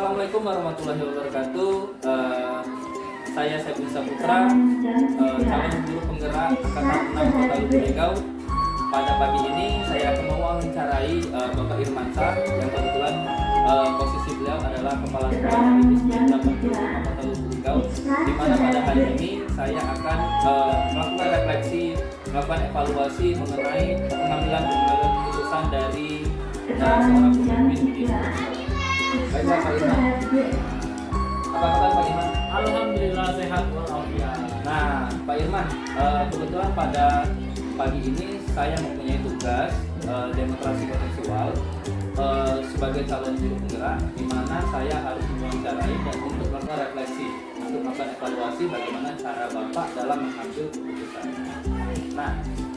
Assalamualaikum warahmatullahi wabarakatuh. Saya Sepin Saputra, calon guru penggerak Angkatan 6 Kota Lubuk Linggau. Pada pagi ini saya akan mewawancarai Bapak Irmansyah yang kebetulan posisi beliau adalah Kepala Sekolah Negeri 85 Kota Lubuk Linggau. Di mana pada hari ini saya akan melakukan refleksi, melakukan evaluasi mengenai pengambilan keputusan dari seorang pemimpin di sekolah. Baik Pak Irman, apa kabar Pak Irman? Alhamdulillah sehat walafiat. Nah Pak Irman, kebetulan pada pagi ini saya mempunyai tugas demonstrasi kontekstual sebagai calon guru penggerak, di mana saya harus mewawancarai dan untuk melakukan refleksi, untuk melakukan evaluasi bagaimana cara Bapak dalam mengambil keputusan. Nah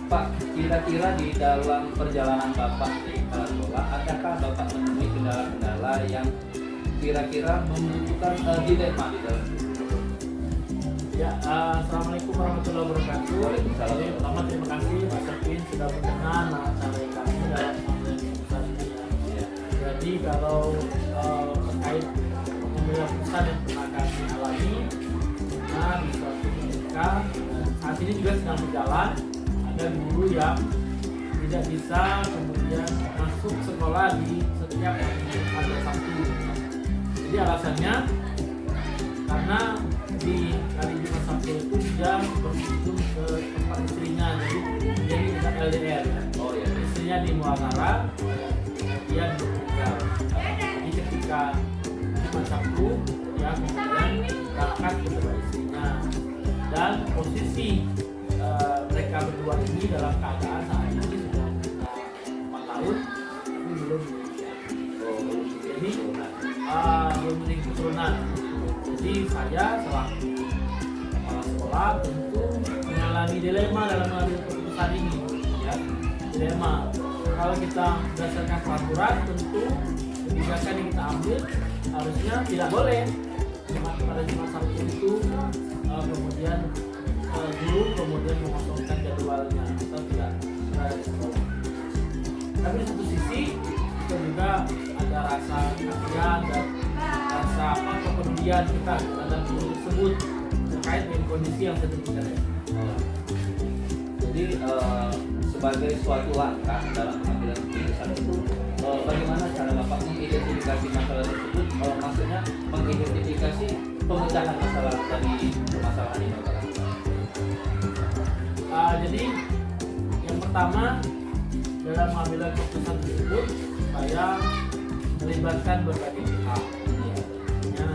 Pak, kira-kira di dalam perjalanan Bapak di sekolah, adakah Bapak menemui kendala-kendala yang kira-kira membutuhkan dilema di dalam itu? Ya, assalamualaikum warahmatullahi wabarakatuh. Waalaikumsalam. Jadi, pertama terima kasih Pak Sepin sudah berkenan mengacara kami dalam pengambilan keputusan ini. Ya. Jadi kalau terkait pengambilan keputusan yang pernah kami alami, nah di suatu ketika saat ini juga sedang berjalan, ada guru yang tidak bisa kemudian masuk sekolah di setiap hari Sabtu. Jadi alasannya karena di hari Jumat Sabtu itu dia berkunjung ke tempat istrinya, jadi kita LDR. Oh ya. Istrinya di Muangara, dia di Tegal. Jadi ketika Jumat Sabtu dia kemudian berangkat ke tempat istrinya, dan posisi mereka berdua ini dalam keadaan saat ini sudah 4 tahun tapi belum menikah. Jadi belum menikah keturunan. Jadi saya selaku kepala sekolah tentu mengalami dilema dalam mengambil keputusan ini. Ya, dilema. Kalau kita berdasarkan peraturan, tentu kebijakan yang kita ambil harusnya tidak boleh pada Jumat Sabtu itu kemudian guru kemudian mengosongkan jadwalnya atau tidak berada di sekolah. Tapi di satu sisi kita juga ada rasa kasihan dan rasa kepedulian kita terhadap guru tersebut terkait dengan kondisi yang sedang terjadi. Jadi sebagai suatu langkah dalam pengambilan keputusan itu, bagaimana cara Bapak mengidentifikasi masalah tersebut? Maksudnya mengidentifikasi pemecahan masalah dari permasalahan ini, Bapak. Jadi yang pertama dalam mengambil keputusan tersebut saya melibatkan berbagai pihak. Ya,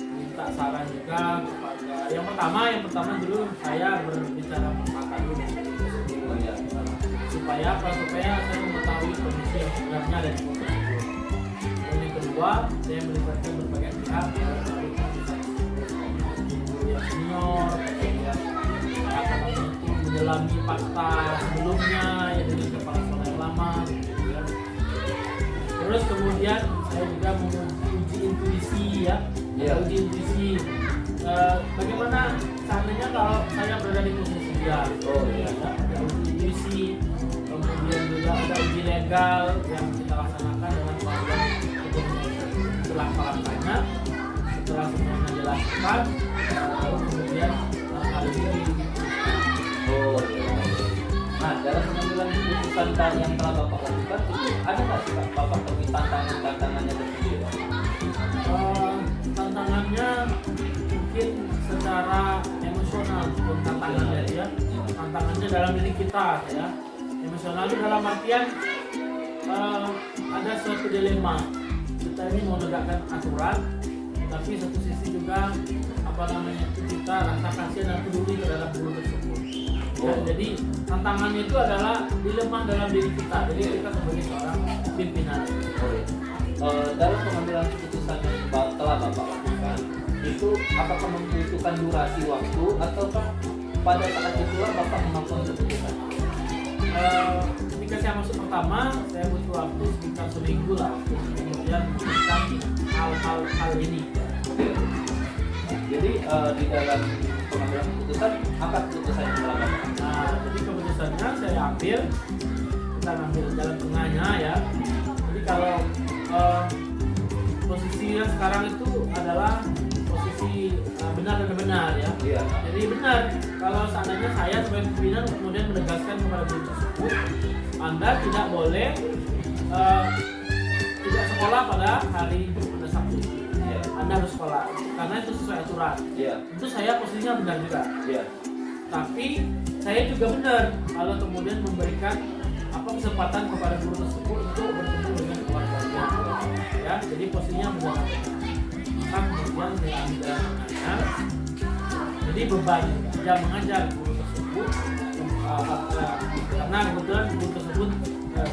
minta saran juga kepada yang pertama dulu saya berbicara mata dulu supaya saya mengetahui kondisi yang sebenarnya dari kota itu. Dan yang kedua saya melibatkan berbagai pihak yang senior, kemudian menyelami fakta sebelumnya yang dari kepala sekolah yang lama, ya. Terus kemudian saya juga menguji intuisi ya, uji intuisi. Bagaimana seandainya kalau saya berada di posisi dia? Ada uji intuisi, kemudian juga ada uji legal yang kita laksanakan dengan pengambilan keputusan. Setelah pelaksananya, setelah semuanya dilakukan, lalu kemudian hal ini. Nah, dalam pengambilan keputusan yang telah Bapak lakukan itu ada nggak sih Pak, Bapak temui tantangannya tersendiri? Tantangannya mungkin secara emosional bukan tantangannya ya. Tantangannya dalam diri kita ya. Emosional itu dalam artian ada suatu dilema. Kita ini mau menegakkan aturan, tapi satu sisi juga kita rasa kasihan dan peduli terhadap guru tersebut. Ya, jadi tantangannya itu adalah dilema dalam diri kita. Jadi kita sebagai seorang pimpinan. Dalam pengambilan keputusan yang telah Bapak lakukan, itu apakah membutuhkan durasi waktu ataukah pada saat itulah Bapak mengambil keputusan? Ketika saya masuk pertama, saya butuh waktu sekitar seminggu lah untuk kemudian memutuskan hal ini. Jadi di dalam pengambilan keputusan, apa keputusan yang telah Bapak ambil? Nah, jadi keputusannya saya ambil, kita ambil jalan tengahnya ya. Jadi kalau posisinya sekarang itu adalah posisi benar dan benar ya. Iya. Jadi benar kalau seandainya saya sebagai pimpinan kemudian menegaskan kepada guru tersebut, Anda tidak boleh tidak sekolah pada Sabtu. Iya. Anda harus sekolah karena itu sesuai aturan. Iya. Itu saya posisinya benar juga. Iya. Tapi saya juga benar kalau kemudian memberikan kesempatan kepada guru tersebut untuk bertemu dengan keluarganya. Ya, jadi posisinya benar. Maka kemudian dengan mengajar, jadi beban jam mengajar guru tersebut karena kebetulan guru tersebut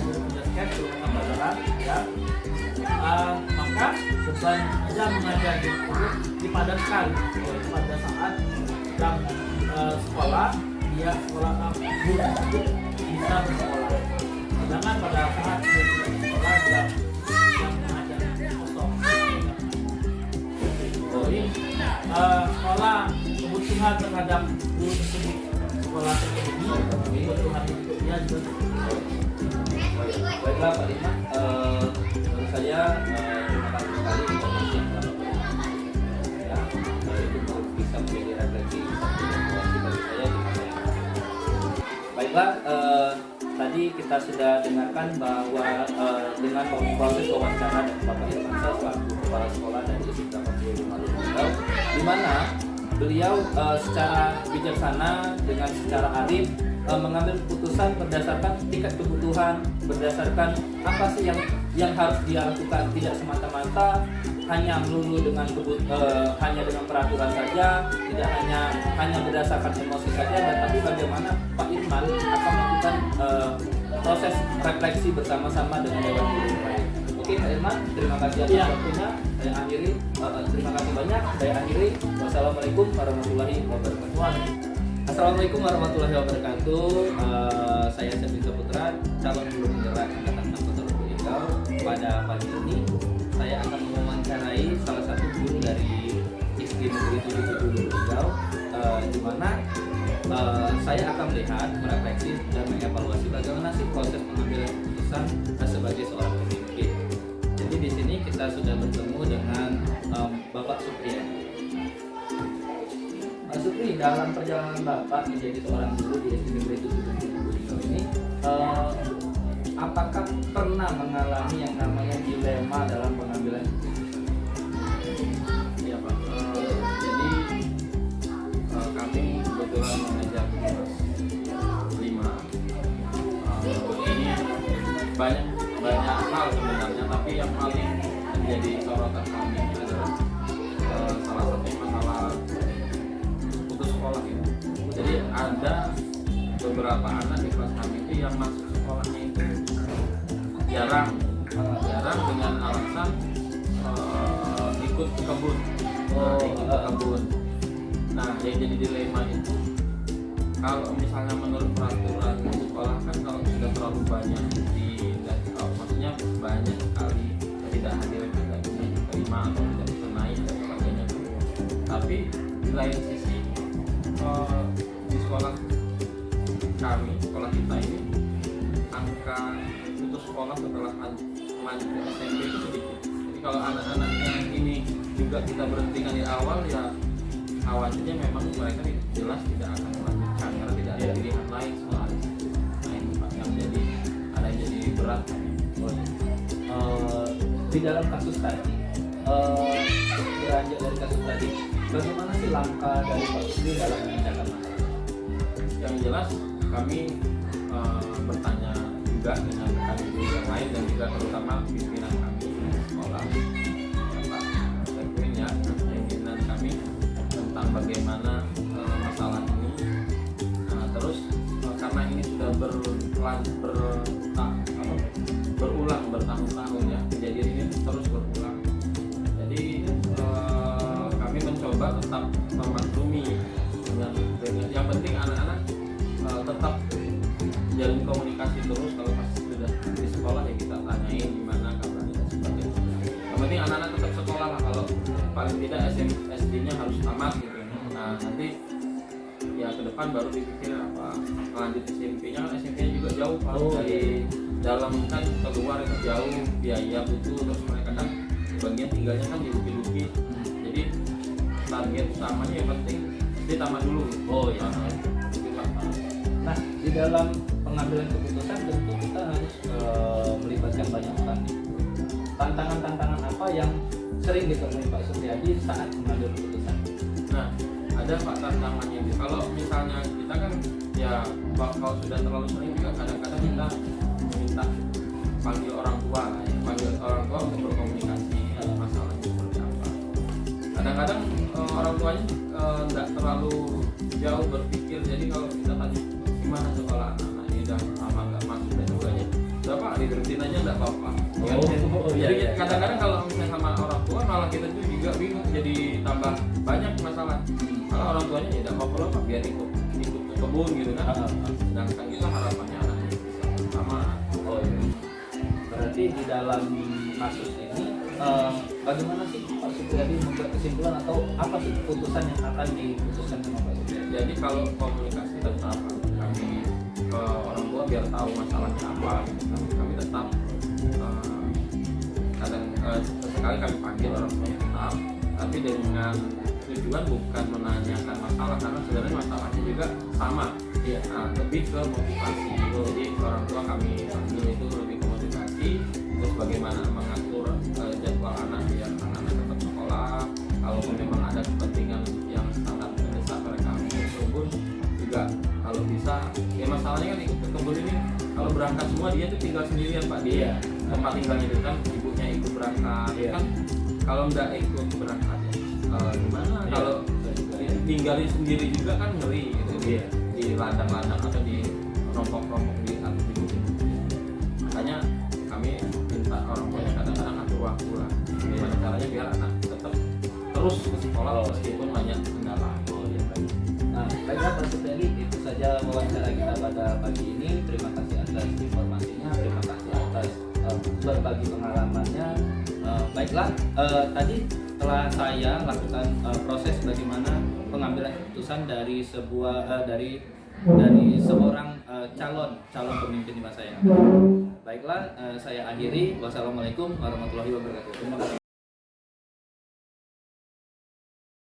guru penjaskes guru pelajaran ya, maka beban jam mengajar guru tersebut dipadatkan pada saat jam sekolah dia sekolah guru tersebut bisa bersekolah, sedangkan pada saat dia tidak sekolah jam mengajar kosong. Jadi sekolah kebutuhan terhadap guru tersebut sekolah terpenuhi, kebutuhan untuk dia juga. Baiklah Pak Lima, menurut saya terima kasih sekali informasi yang telah diberikan. Ya, itu bisa menjadi refleksi satu evaluasi bagi saya di masa yang akan datang. Baiklah, tadi kita sudah dengarkan bahwa dengan proses wawancara dan Bapak Irmansyah selaku kepala sekolah dari SMP 45 Lumajang, di mana beliau secara bijaksana dengan secara arif mengambil keputusan berdasarkan tingkat kebutuhan, berdasarkan apa sih yang harus dia lakukan, tidak semata-mata hanya melulu dengan hanya dengan peraturan saja, tidak hanya berdasarkan emosi saja, dan tapi bagaimana Pak Irman akan melakukan proses refleksi bersama-sama dengan Dewan Guru lain. Oke Pak Irman, terima kasih atas waktunya. Saya akhiri, terima kasih banyak. Saya akhiri. Wassalamualaikum warahmatullahi wabarakatuh. Assalamualaikum warahmatullahi wabarakatuh. Saya Septi Saputra, calon guru penggerak angkatan 6 Kota Lubuk Linggau. Pada pagi ini saya akan mewawancarai salah satu guru dari SD Negeri 7 Lubuk Linggau, di mana saya akan melihat, merefleksi dan mengevaluasi bagaimana sih proses pengambilan keputusan sebagai seorang pemimpin. Jadi di sini kita sudah bertemu dengan Bapak Supri. Pak Supri, dalam perjalanan Bapak menjadi seorang guru di SD Negeri 7 Lubuk Linggau ini, apakah pernah mengalami yang namanya dilema dalam pengambilan keputusan? Iya Pak, jadi kami kebetulan mengajar kelas 5. Ini banyak hal sebenarnya, tapi yang paling menjadi sorotan kami adalah salah satunya masalah putus sekolah ya. Jadi ada beberapa anak di kelas kami itu yang masuk sekolahnya itu jarang dengan alasan ikut kebun. Nah, yang jadi dilema itu kalau misalnya menurut peraturan sekolah kan kalau sudah terlalu banyak maksudnya banyak sekali ketidakhadiran tidak diterima atau tidak bisa naik dan sebagainya. Tapi di lain sisi di sekolah kami, sekolah kita ini angka putus sekolah setelah lanjut ke SMP itu sedikit. Jadi kalau anak-anak yang ini juga kita berhentikan di awal ya khawatirnya memang mereka jelas tidak akan melanjutkan karena tidak ada pilihan lain soal itu. Nah ini Pak yang jadi berat. Di dalam kasus tadi, beranjak dari kasus tadi, bagaimana sih langkah dari Pak Supri dalam memecahkan masalah? Yang jelas kami bertanya juga dengan rekan guru yang lain dan juga terutama pimpinan kami di sekolah, Pak Sepwin ya, pimpinan kami tentang bagaimana masalah ini. Nah, terus karena ini sudah berulang bertahun-tahun ya, kejadian ini terus berulang. Jadi kami mencoba tetap memaklumi dengan yang penting anak-anak tetap jalin komunikasi terus. Kalau pas sudah di sekolah ya kita tanyain gimana kabarnya dan sebagainya. Yang penting anak-anak tetap sekolah lah, kalau paling tidak SD-nya harus tamat gitu. Nah nanti ya ke depan baru dipikir apa lanjut SMP-nya, kan SMP-nya juga jauh Pak, dari dalam kan keluar itu jauh, biaya butuh, terus mereka kan sebagian tinggalnya kan di Bukit-Bukit. Jadi target utamanya yang penting dia tamat dulu. Oh iya. Nah, di dalam pengambilan keputusan tentu kita harus melibatkan banyak orang nih. Tantangan-tantangan apa yang sering ditemui Pak Supriyadi saat mengambil keputusan? Nah, ada Pak tantangannya. Kalau misalnya kita kan ya kalau sudah terlalu sering juga kadang-kadang kita minta panggil orang tua, ya. Panggil orang tua untuk berkomunikasi masalahnya seperti apa. Kadang-kadang orang tuanya nggak terlalu jauh berpikir. Jadi kalau kita tanya gimana sekolah anak-anak ini udah lama nggak masuk dan sebagainya, berapa diterusin aja nggak apa-apa. Jadi kadang-kadang kalau misalnya sama orang tua malah kita juga bingung, jadi tambah banyak masalah. Kalau orang tuanya ya tidak apa-apa lah, biar ikut ke kebun gitu kan. Sedangkan kita harapannya anaknya bisa sama. Oh iya. Berarti di dalam kasus ini bagaimana sih Pak Supriyadi membuat kesimpulan atau apa sih keputusan yang akan diputuskan sama Pak Supriyadi? Jadi kalau komunikasi tetap kami ke orang tua biar tahu masalahnya apa gitu kan. Kami tetap kadang sesekali kami panggil orang tuanya tetap, tapi dengan tujuan bukan menanyakan masalah karena sebenarnya masalahnya juga sama. Ya, lebih ke motivasi. Jadi orang tua kami panggil itu lebih ke motivasi, terus bagaimana mengatur jadwal anak biar anak-anak tetap sekolah. Kalaupun memang ada kepentingan yang sangat mendesak mereka untuk kebun juga kalau bisa. Ya masalahnya kan ikut ke kebun ini kalau berangkat semua dia tuh tinggal sendirian Pak, dia tempat tinggalnya itu kan ibunya ikut berangkat kan. Kalau nggak ikut berangkat gimana? Kalau tinggalin sendiri juga kan ngeri gitu. Di ladang-ladang atau di rompok-rompok di atas di bukit. Makanya kami minta orang tua kadang-kadang atur waktu lah. Gimana caranya biar anak tetap terus ke sekolah meskipun banyak kendala. Nah, baiklah Pak Supriyadi, itu saja wawancara kita pada pagi ini. Terima kasih atas informasinya, terima kasih atas berbagi pengalamannya. Baiklah, tadi setelah saya lakukan proses bagaimana pengambilan keputusan dari seorang calon pemimpin di masa yang akan datang. Baiklah, saya akhiri. Wassalamualaikum warahmatullahi wabarakatuh. Terima kasih.